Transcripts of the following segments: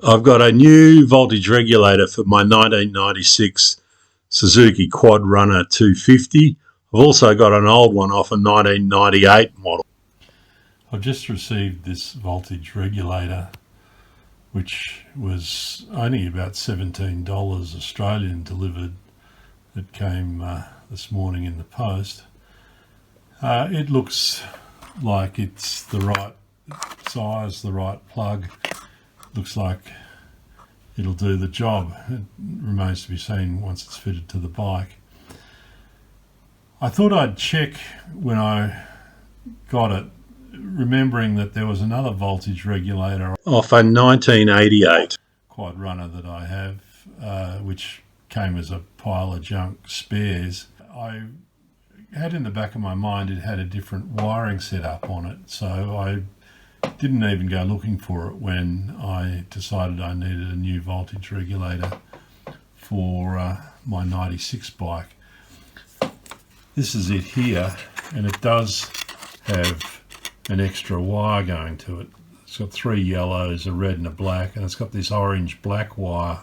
I've got a new voltage regulator for my 1996 Suzuki Quad Runner 250. I've also got an old one off a 1998 model. I've just received this voltage regulator, which was only about $17 Australian delivered. It came this morning in the post. It looks like it's the right size, the right plug. Looks like it'll do the job. It remains to be seen once it's fitted to the bike. I thought I'd check when I got it, remembering that there was another voltage regulator off a 1988 Quad Runner that I have, which came as a pile of junk spares. I had in the back of my mind it had a different wiring set up on it, so I didn't even go looking for it when I decided I needed a new voltage regulator for my 96 bike. This is it here, and it does have an extra wire going to it. It's got 3 yellows, a red and a black, and it's got this orange black wire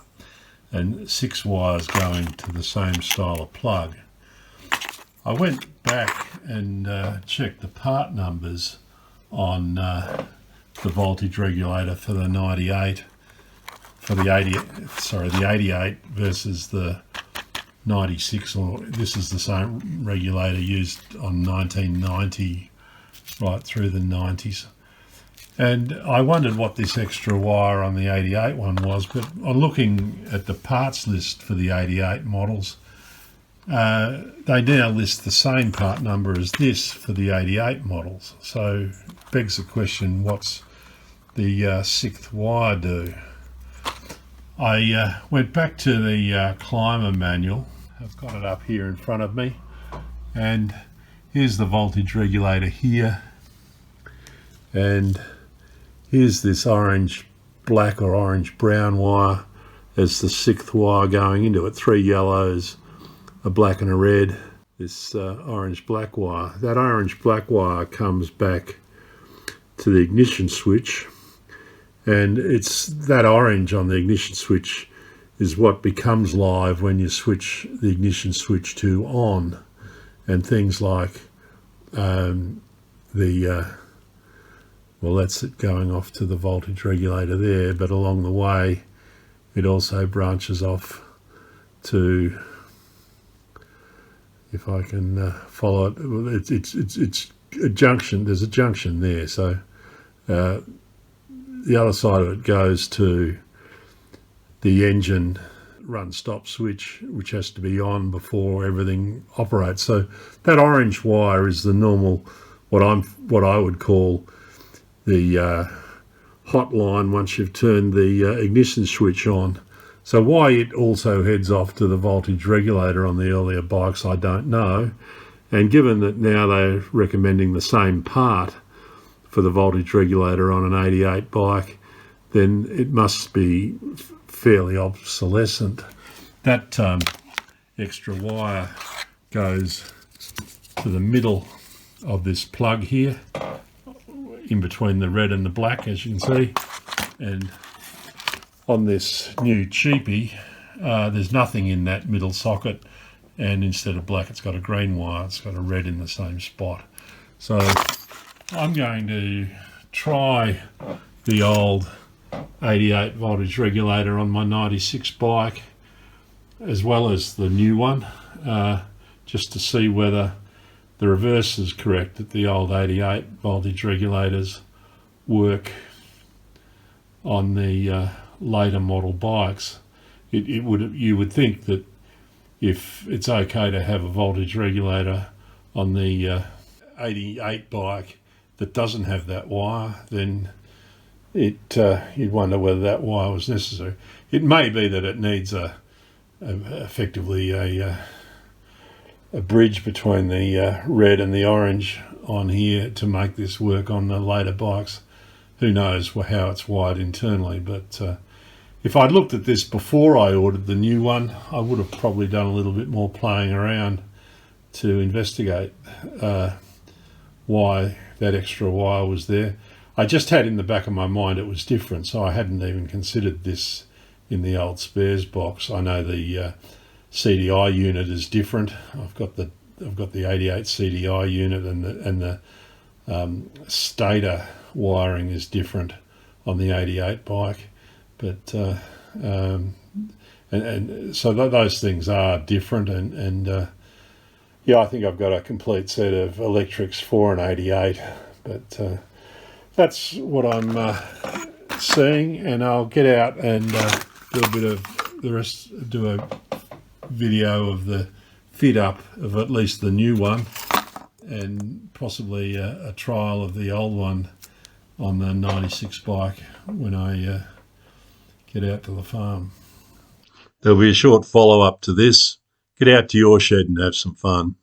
and 6 wires going to the same style of plug. I went back and checked the part numbers on the voltage regulator for the 98, for the 88 versus the 96, or this is the same regulator used on 1990 right through the 90s. And I wondered what this extra wire on the 88 one was, but on looking at the parts list for the 88 models, they now list the same part number as this for the 88 models. So it begs the question, what's the 6th wire do? I went back to the climber manual. I've got it up here in front of me, and here's the voltage regulator here, and here's this orange black or orange brown wire as the 6th wire going into it. 3 yellows, a black and a red, this orange black wire. That orange black wire comes back to the ignition switch, and it's that orange on the ignition switch is what becomes live when you switch the ignition switch to on, and things like well, that's it going off to the voltage regulator there, but along the way it also branches off to, if I can follow it, it's a junction. There's a junction there, so the other side of it goes to the engine run stop switch, which has to be on before everything operates. So that orange wire is the normal, what I would call the hot line once you've turned the ignition switch on. So why it also heads off to the voltage regulator on the earlier bikes, I don't know. And given that now they're recommending the same part for the voltage regulator on an 88 bike, then it must be fairly obsolescent. That extra wire goes to the middle of this plug here, in between the red and the black, as you can see. And on this new cheapie, there's nothing in that middle socket, and instead of black it's got a green wire. It's got a red in the same spot. So I'm going to try the old 88 voltage regulator on my 96 bike as well as the new one, just to see whether the reverse is correct, that the old 88 voltage regulators work on the later model bikes. You would think that if it's okay to have a voltage regulator on the 88 bike that doesn't have that wire, then you'd wonder whether that wire was necessary. It may be that it needs effectively a bridge between the red and the orange on here to make this work on the later bikes. Who knows how it's wired internally, but if I'd looked at this before I ordered the new one, I would have probably done a little bit more playing around to investigate why that extra wire was there. I just had in the back of my mind it was different, so I hadn't even considered this in the old spares box. I know the CDI unit is different. I've got the 88 CDI unit, and the stator wiring is different on the 88 bike, but and so those things are different, and yeah, I think I've got a complete set of electrics for an 88, but that's what I'm seeing, and I'll get out and do a bit of the rest, do a video of the fit up of at least the new one, and possibly a trial of the old one on the 96 bike when I get out to the farm. There'll be a short follow-up to this. Get out to your shed and have some fun.